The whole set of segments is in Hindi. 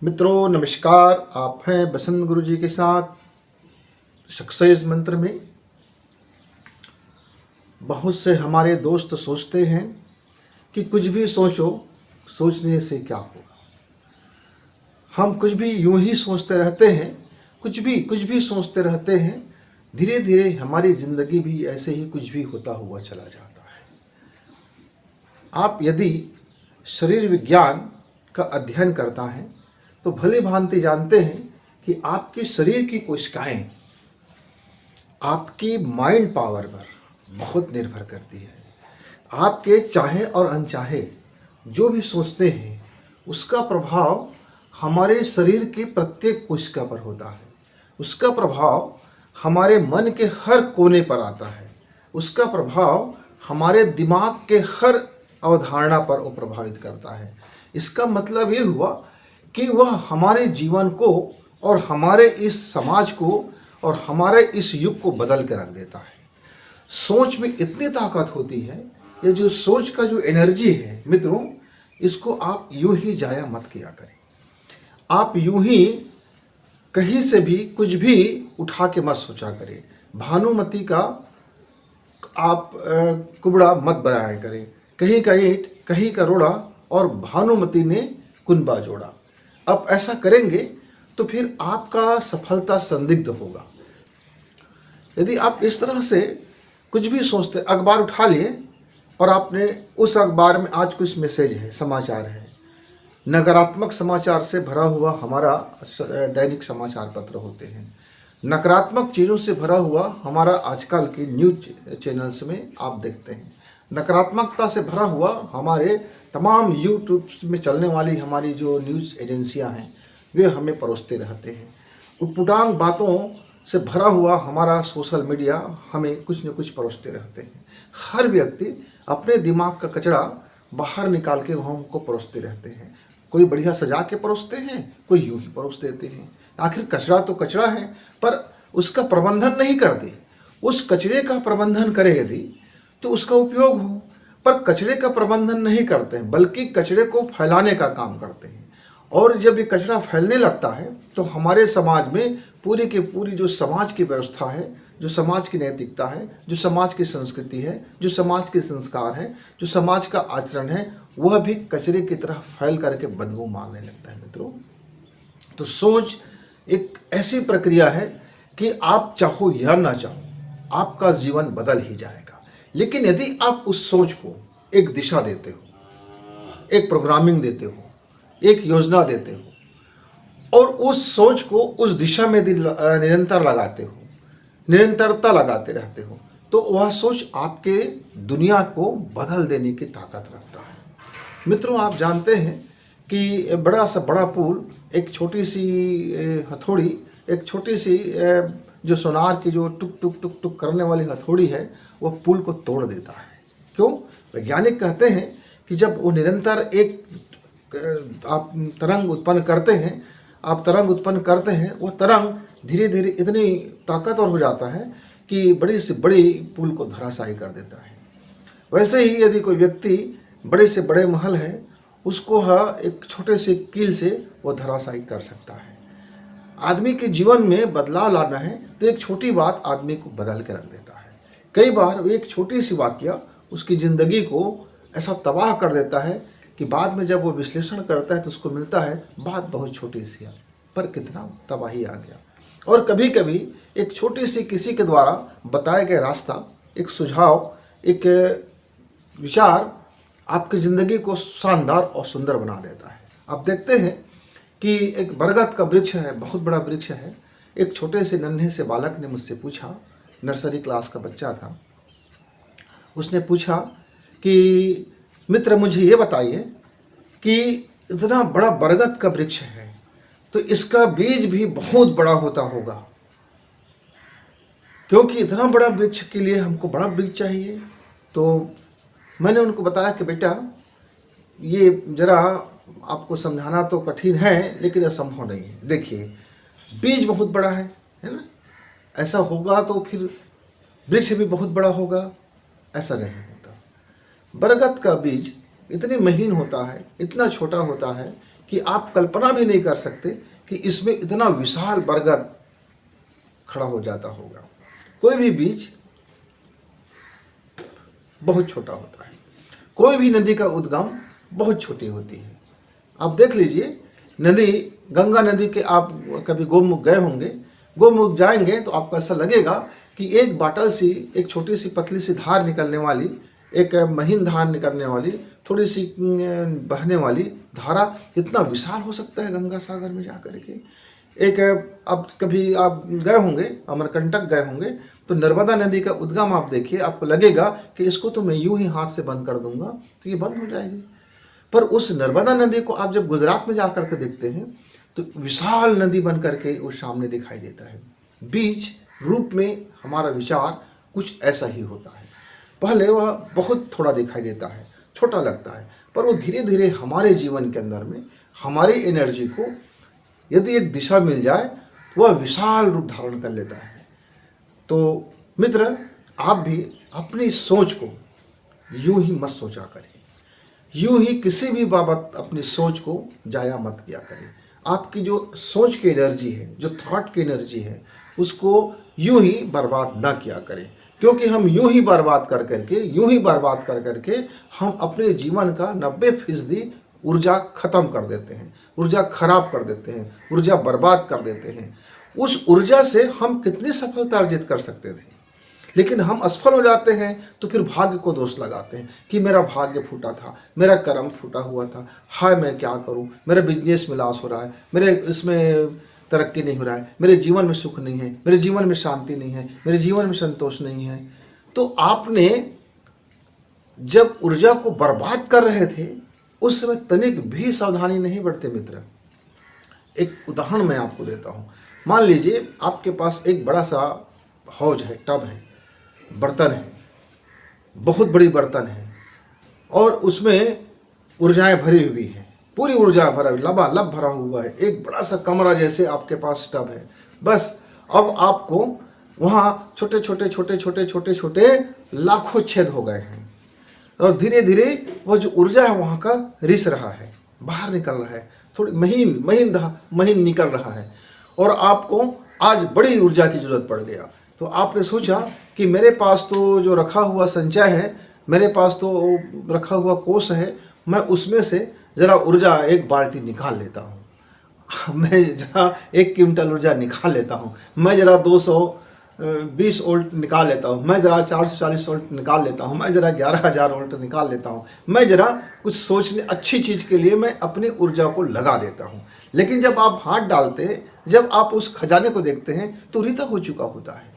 मित्रों नमस्कार। आप हैं बसंत गुरु जी के साथ सक्सेस मंत्र में। बहुत से हमारे दोस्त सोचते हैं कि कुछ भी सोचो, सोचने से क्या होगा। हम कुछ भी यूं ही सोचते रहते हैं, कुछ भी सोचते रहते हैं। धीरे धीरे हमारी ज़िंदगी भी ऐसे ही कुछ भी होता हुआ चला जाता है। आप यदि शरीर विज्ञान का अध्ययन करता है तो भली भांति जानते हैं कि आपके शरीर की कोशिकाएं आपकी माइंड पावर पर बहुत निर्भर करती है। आपके चाहे और अनचाहे जो भी सोचते हैं उसका प्रभाव हमारे शरीर के प्रत्येक कोशिका पर होता है। उसका प्रभाव हमारे मन के हर कोने पर आता है। उसका प्रभाव हमारे दिमाग के हर अवधारणा पर वो प्रभावित करता है। इसका मतलब ये हुआ कि वह हमारे जीवन को और हमारे इस समाज को और हमारे इस युग को बदल के रख देता है। सोच में इतनी ताकत होती है, ये जो सोच का जो एनर्जी है मित्रों, इसको आप यूं ही जाया मत किया करें। आप यूं ही कहीं से भी कुछ भी उठा के मत सोचा करें। भानुमति का आप कुबड़ा मत बनाया करें। कहीं का ईंट कहीं का रोड़ा और भानुमति ने कुनबा जोड़ा। अब ऐसा करेंगे तो फिर आपका सफलता संदिग्ध होगा। यदि आप इस तरह से कुछ भी सोचते, अखबार उठा लिए और आपने उस अखबार में आज कुछ मैसेज है, समाचार है, नकारात्मक समाचार से भरा हुआ हमारा दैनिक समाचार पत्र होते हैं, नकारात्मक चीज़ों से भरा हुआ हमारा आजकल के न्यूज चैनल्स में आप देखते हैं, नकारात्मकता से भरा हुआ हमारे तमाम यूट्यूब में चलने वाली हमारी जो न्यूज़ एजेंसियां हैं वे हमें परोसते रहते हैं। उटपुटांग बातों से भरा हुआ हमारा सोशल मीडिया हमें कुछ न कुछ परोसते रहते हैं। हर व्यक्ति अपने दिमाग का कचरा बाहर निकाल के हमको परोसते रहते हैं। कोई बढ़िया सजा के परोसते हैं, कोई यूं ही परोस देते हैं। आखिर कचरा तो कचरा है, पर उसका प्रबंधन नहीं करते। उस कचरे का प्रबंधन करें यदि तो उसका उपयोग हो, पर कचरे का प्रबंधन नहीं करते हैं, बल्कि कचरे को फैलाने का काम करते हैं। और जब ये कचरा फैलने लगता है तो हमारे समाज में पूरी की पूरी जो समाज की व्यवस्था है, जो समाज की नैतिकता है, जो समाज की संस्कृति है, जो समाज के संस्कार है, जो समाज का आचरण है, वह भी कचरे की तरह फैल करके बदबू मारने लगता है मित्रों। तो सोच एक ऐसी प्रक्रिया है कि आप चाहो या ना चाहो आपका जीवन बदल ही जाएगा। लेकिन यदि आप उस सोच को एक दिशा देते हो, एक प्रोग्रामिंग देते हो, एक योजना देते हो और उस सोच को उस दिशा में निरंतर लगाते हो, निरंतरता लगाते रहते हो, तो वह सोच आपके दुनिया को बदल देने की ताकत रखता है। मित्रों, आप जानते हैं कि बड़ा सा बड़ा पुल, एक छोटी सी हथौड़ी, एक छोटी सी जो सोनार की जो टुक टुक टुक टुक करने वाली हथौड़ी है, वह पुल को तोड़ देता है। क्यों? वैज्ञानिक कहते हैं कि जब वो निरंतर एक आप तरंग उत्पन्न करते हैं, वह तरंग धीरे धीरे इतनी ताकतवर हो जाता है कि बड़ी से बड़ी पुल को धराशायी कर देता है। वैसे ही यदि कोई व्यक्ति बड़े से बड़े महल है, उसको एक छोटे से कील से वो धराशायी कर सकता है। आदमी के जीवन में बदलाव लाना है तो एक छोटी बात आदमी को बदल के रख देता है। कई बार एक छोटी सी वाकया उसकी ज़िंदगी को ऐसा तबाह कर देता है कि बाद में जब वो विश्लेषण करता है तो उसको मिलता है बात बहुत छोटी सी है, पर कितना तबाही आ गया। और कभी कभी एक छोटी सी किसी के द्वारा बताया गया रास्ता, एक सुझाव, एक विचार आपकी ज़िंदगी को शानदार और सुंदर बना देता है। आप देखते हैं कि एक बरगद का वृक्ष है, बहुत बड़ा वृक्ष है। एक छोटे से नन्हे से बालक ने मुझसे पूछा, नर्सरी क्लास का बच्चा था, उसने पूछा कि मित्र मुझे ये बताइए कि इतना बड़ा बरगद का वृक्ष है तो इसका बीज भी बहुत बड़ा होता होगा, क्योंकि इतना बड़ा वृक्ष के लिए हमको बड़ा बीज चाहिए। तो मैंने उनको बताया कि बेटा ये ज़रा आपको समझाना तो कठिन है, लेकिन असंभव नहीं है। देखिए, बीज बहुत बड़ा है ना, ऐसा होगा तो फिर वृक्ष भी बहुत बड़ा होगा, ऐसा नहीं होता। बरगद का बीज इतनी महीन होता है, इतना छोटा होता है कि आप कल्पना भी नहीं कर सकते कि इसमें इतना विशाल बरगद खड़ा हो जाता होगा। कोई भी बीज बहुत छोटा होता है, कोई भी नदी का उद्गम बहुत छोटी होती है। आप देख लीजिए, नदी, गंगा नदी के आप कभी गोमुख गए होंगे, गोमुख जाएंगे तो आपको ऐसा लगेगा कि एक बाटल सी, एक छोटी सी पतली सी धार निकलने वाली, एक महीन धार निकलने वाली, थोड़ी सी बहने वाली धारा कितना विशाल हो सकता है गंगा सागर में जा कर के। एक, अब कभी आप गए होंगे, अमरकंटक गए होंगे, तो नर्मदा नदी का उद्गम आप देखिए, आपको लगेगा कि इसको तो मैं यूं ही हाथ से बंद कर दूंगा तो ये बंद हो जाएगी। पर उस नर्मदा नदी को आप जब गुजरात में जाकर के देखते हैं तो विशाल नदी बन करके वो सामने दिखाई देता है। बीज रूप में हमारा विचार कुछ ऐसा ही होता है। पहले वह बहुत थोड़ा दिखाई देता है, छोटा लगता है, पर वो धीरे धीरे हमारे जीवन के अंदर में हमारी एनर्जी को यदि एक दिशा मिल जाए तो वह विशाल रूप धारण कर लेता है। तो मित्र, आप भी अपनी सोच को यूं ही मत सोचा करें, यूं ही किसी भी बाबत अपनी सोच को जाया मत किया करें। आपकी जो सोच की एनर्जी है, जो थॉट की एनर्जी है, उसको यूं ही बर्बाद ना किया करें, क्योंकि हम यूं ही बर्बाद कर करके हम अपने जीवन का 90% ऊर्जा खत्म कर देते हैं, ऊर्जा खराब कर देते हैं, ऊर्जा बर्बाद कर देते हैं। उस ऊर्जा से हम कितनी सफलता अर्जित कर सकते थे, लेकिन हम असफल हो जाते हैं तो फिर भाग्य को दोष लगाते हैं कि मेरा भाग्य फूटा था, मेरा कर्म फूटा हुआ था, हाय मैं क्या करूं, मेरे बिजनेस में लॉस हो रहा है, मेरे इसमें तरक्की नहीं हो रहा है, मेरे जीवन में सुख नहीं है, मेरे जीवन में शांति नहीं है, मेरे जीवन में संतोष नहीं है। तो आपने जब ऊर्जा को बर्बाद कर रहे थे उस समय तनिक भी सावधानी नहीं बरते मित्र। एक उदाहरण मैं आपको देता हूँ। मान लीजिए आपके पास एक बड़ा सा हौज है, टब है, बर्तन है, बहुत बड़ी बर्तन है और उसमें ऊर्जाएं भरी हुई हैं, पूरी ऊर्जा भरा, लबालब भरा हुआ है, एक बड़ा सा कमरा जैसे आपके पास टब है। बस अब आपको वहाँ छोटे छोटे लाखों छेद हो गए हैं और धीरे धीरे वह जो ऊर्जा है वहाँ का रिस रहा है, बाहर निकल रहा है, थोड़ी महीन निकल रहा है और आपको आज बड़ी ऊर्जा की जरूरत पड़ गया। तो आपने सोचा कि मेरे पास तो जो रखा हुआ संचय है, मेरे पास तो रखा हुआ कोष है, मैं उसमें से ज़रा ऊर्जा एक बाल्टी निकाल लेता हूँ, मैं ज़रा 1 क्विंटल ऊर्जा निकाल लेता हूँ, मैं ज़रा 220 वोल्ट निकाल लेता हूँ, मैं ज़रा 440 वोल्ट निकाल लेता हूँ, मैं ज़रा 11,000 वोल्ट निकाल लेता हूँ, मैं ज़रा कुछ सोचने अच्छी चीज़ के लिए मैं अपनी ऊर्जा को लगा देता हूँ। लेकिन जब आप हाथ डालते, जब आप उस खजाने को देखते हैं तो रिता हो चुका होता है,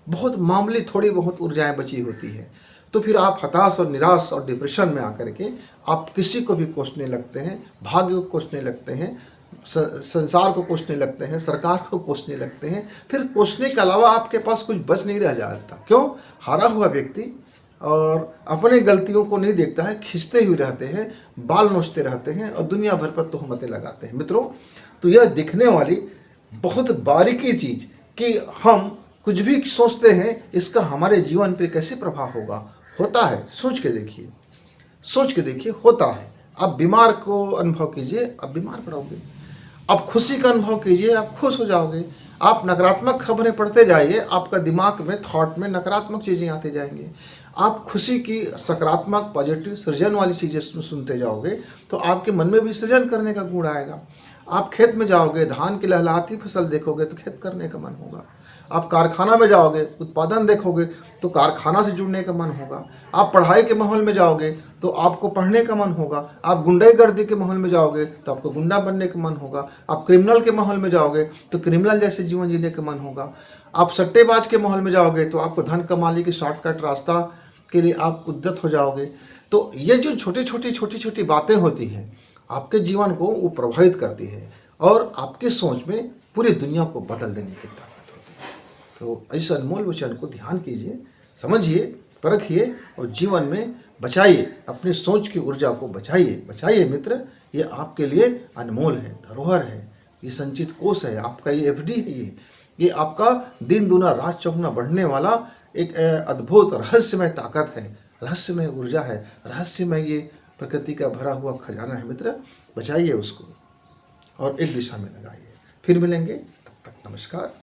बहुत मामूली थोड़ी बहुत ऊर्जाएं बची होती है। तो फिर आप हताश और निराश और डिप्रेशन में आकर के आप किसी को भी कोसने लगते हैं, भाग्य को कोसने लगते हैं, संसार को कोसने लगते हैं, सरकार को कोसने लगते हैं। फिर कोसने के अलावा आपके पास कुछ बच नहीं रह जाता। क्यों? हारा हुआ व्यक्ति और अपने गलतियों को नहीं देखता है, खींचते हुए रहते हैं, बाल नोचते रहते हैं और दुनिया भर पर तोहमतें लगाते हैं। मित्रों, तो यह दिखने वाली बहुत बारीकी चीज़ कि हम कुछ भी सोचते हैं इसका हमारे जीवन पर कैसे प्रभाव होगा, होता है। सोच के देखिए, होता है। आप बीमार को अनुभव कीजिए, आप बीमार पड़ोगे। आप खुशी का अनुभव कीजिए, आप खुश हो जाओगे। आप नकारात्मक खबरें पढ़ते जाइए, आपका दिमाग में, थॉट में नकारात्मक चीज़ें आते जाएंगी। आप खुशी की, सकारात्मक, पॉजिटिव, सृजन वाली चीज़ें सुनते जाओगे तो आपके मन में भी सृजन करने का गुण आएगा। आप खेत में जाओगे, धान की लहलहाती फसल देखोगे तो खेत करने का मन होगा। आप कारखाना में जाओगे, उत्पादन देखोगे तो कारखाना से जुड़ने का मन होगा। आप पढ़ाई के माहौल में जाओगे तो आपको पढ़ने का मन होगा। आप गुंडागर्दी के माहौल में जाओगे तो आपको गुंडा बनने का मन होगा। आप क्रिमिनल के माहौल में जाओगे तो क्रिमिनल जैसे जीवन जीने का मन होगा। आप सट्टेबाज के माहौल में जाओगे तो आपको धन कमाने की शॉर्टकट रास्ता के लिए आप उद्यत हो जाओगे। तो ये जो छोटी छोटी बातें होती हैं आपके जीवन को वो प्रभावित करती है और आपकी सोच में पूरी दुनिया को बदल देने की ताकत होती है। तो इस अनमोल वचन को ध्यान कीजिए, समझिए, परखिए और जीवन में बचाइए, अपनी सोच की ऊर्जा को बचाइए मित्र। ये आपके लिए अनमोल है, धरोहर है, ये संचित कोष है, आपका ये एफडी है, ये आपका दिन दुना रात चौगुना बढ़ने वाला एक अद्भुत रहस्यमय ताकत है, रहस्यमय ऊर्जा है, रहस्यमय ये प्रकृति का भरा हुआ खजाना है मित्र। बचाइए उसको। और एक दिशा में लगाइए। फिर मिलेंगे, तब तक नमस्कार।